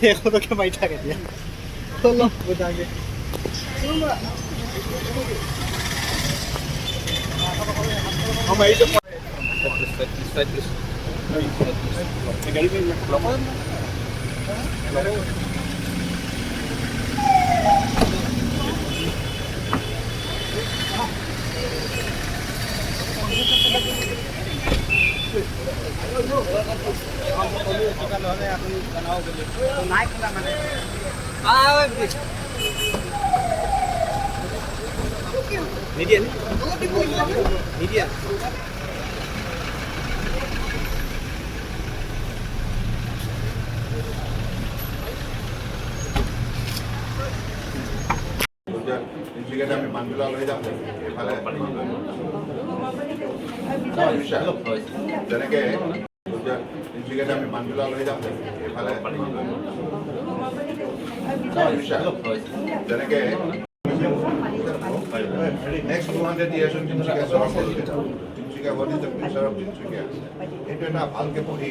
100টকা মাৰি থাকে এতিয়া অলপ বুজাগে Media. তিনিচুকীয়াতে আমি মানবিলাক লৈ যাম এইফালে যেনেকে তিনিচুকীয়াতে আমি মানবিলাক লৈ যাম এইফালে যেনেকে নেক্সট 200 years তিনিচুকীয়া চহৰ Tinsukia what is the future of Tinsukia এইটো এটা ভালকে পঢ়ি